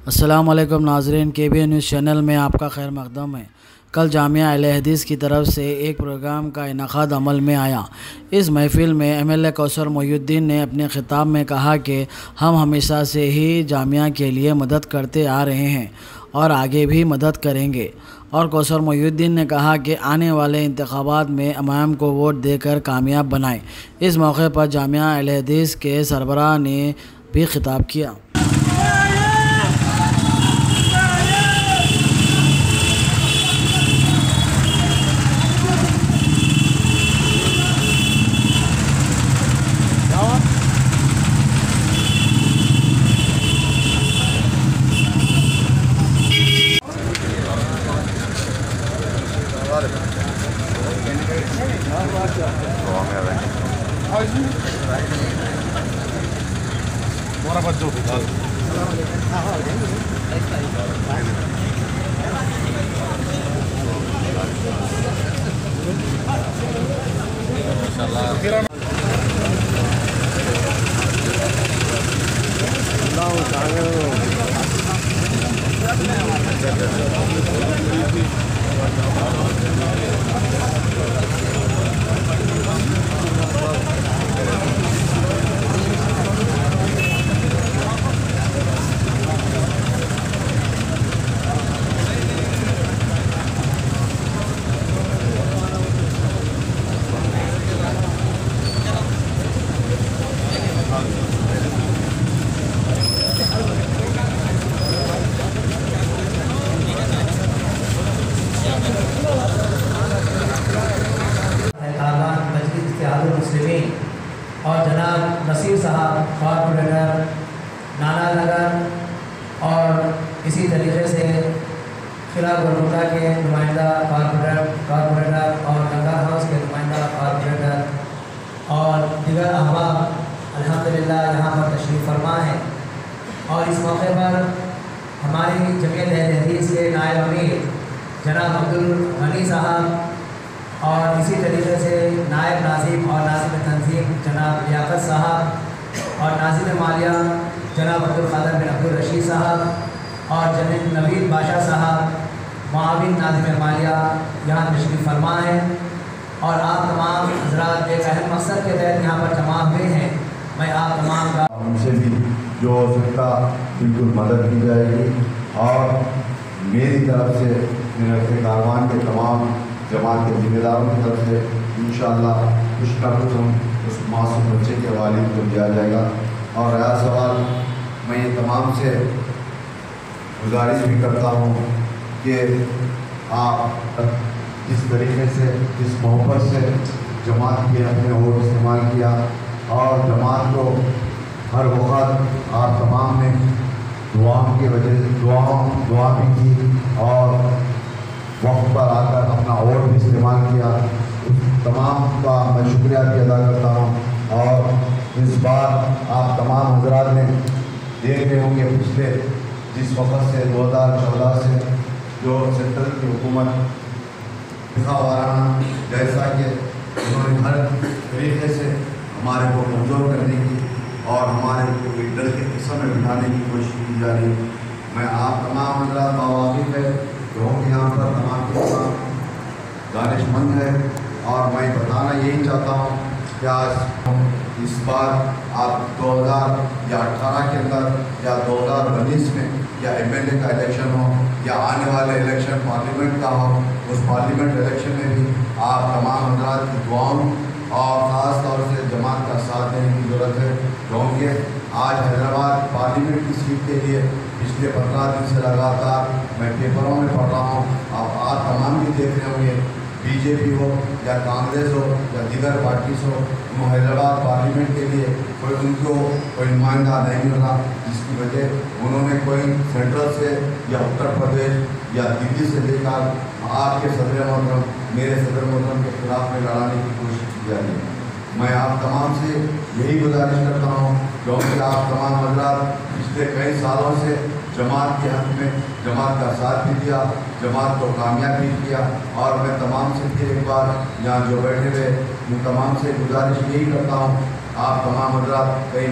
अस्सलाम वालेकुम नाज़रीन, KBN न्यूज़ चैनल में आपका खैर मक़दम है। कल जामिया अहले हदीस की तरफ से एक प्रोग्राम का इनेकाद अमल में आया। इस महफ़िल में MLA कौसर मोहिउद्दीन ने अपने ख़िताब में कहा कि हम हमेशा से ही जामिया के लिए मदद करते आ रहे हैं और आगे भी मदद करेंगे। और कौसर मोहिउद्दीन ने कहा कि आने वाले इंतखाबात में अवाम को वोट देकर कामयाब बनाएं। इस मौके पर जामिया अहले हदीस के सरबराह ने भी ख़िताब किया। और जनाब नसीर साहब कॉर्पोरेटर नाना नगर और इसी तरीके से खिला गुलबुता के नुमाइंदा कॉर्पोरेटर और गंगा हाउस के नुमाइंदा कॉर्पोरेटर और दीगर अहबाब अल्हम्दुलिल्लाह यहाँ पर तशरीफ़ फरमा है। और इस मौके पर हमारी जमीयत अहले हदीस के नायब अमीर जनाब अब्दुल गनी साहब और इसी तरीके से नायब नाज़िम और नाज़िम तंजीम जनाब लियाकत साहब और नाज़िम मालिया जनाब अब्दुल क़ादिर बिन अब्दुल रशीद साहब और जनाब नवीद बादशाह साहब माविन नाज़िम मालिया यहाँ तशरीफ़ फरमा है। और आप तमाम हज़रात एक अहम मकसद के तहत यहाँ पर जमा हुए हैं। मैं आप तमाम का उनसे भी जो हो सकता बिल्कुल मदद की जाएगी और मेरी तरफ से मेरे कारवान के तमाम जमात के ज़िम्मेदारों की तरफ से इंशाअल्लाह कुछ ना कुछ हम उस मासूम बच्चे के वालिद को दिया जाएगा। और रहा सवाल, मैं ये तमाम से गुजारिश भी करता हूँ कि आप जिस तरीके से जिस मोहब्बत से जमात के अपने वोट इस्तेमाल किया और जमात को हर वक्त आप तमाम ने दुआओं की वजह से दुआ भी की और वक्त पर आकर अपना वोट भी इस्तेमाल किया। उस तमाम का मैं शुक्रिया भी अदा करता हूँ। और इस बार आप तमाम हजरात ने देख रहे होंगे पिछले जिस वक्त से 2014 से जो सेंट्रल की हुकूमत दिखावाराना जैसा कि उन्होंने हर तरीके से हमारे को कमज़ोर करने की और हमारे को एक डर के किस्म में बिठाने की कोशिश की जा रही है। मैं आप तमाम हजरात बावाक़िफ़ है लोग यहाँ पर तमाम दानिशमंद है और मैं बताना यही चाहता हूँ कि आज इस बार आप 2018 के अंदर या 2019 में या MLA का इलेक्शन हो या आने वाले इलेक्शन पार्लियामेंट का हो, उस पार्लियामेंट इलेक्शन में भी आप तमाम हजरात की दुआओं और ख़ास तौर से जमात का साथ देने की ज़रूरत है। क्योंकि आज हैदराबाद पार्लियामेंट की सीट के लिए पिछले 15 दिन से लगातार मैं पेपरों में पढ़ रहा हूँ। आप तमाम भी देख रहे होंगे, BJP हो या कांग्रेस हो या दीगर पार्टीज हो, हैदराबाद पार्लियामेंट के लिए उनको कोई नुमाइंदा नहीं मिल रहा, जिसकी वजह उन्होंने कोई सेंट्रल से या उत्तर प्रदेश या दिल्ली से लेकर आपके सदर मोहतरम मेरे सदर मोहतरम के खिलाफ में लड़ाने की कोशिश की जा रही है। मैं आप तमाम से यही गुजारिश करता हूँ, क्योंकि आप तमाम हजरात पिछले कई सालों से जमात के हक़ में जमात का साथ भी दिया, जमात को कामयाब भी किया। और मैं तमाम से फिर एक बार यहाँ जो बैठे हुए उन तमाम से गुजारिश यही करता हूँ, आप तमाम हजरात कई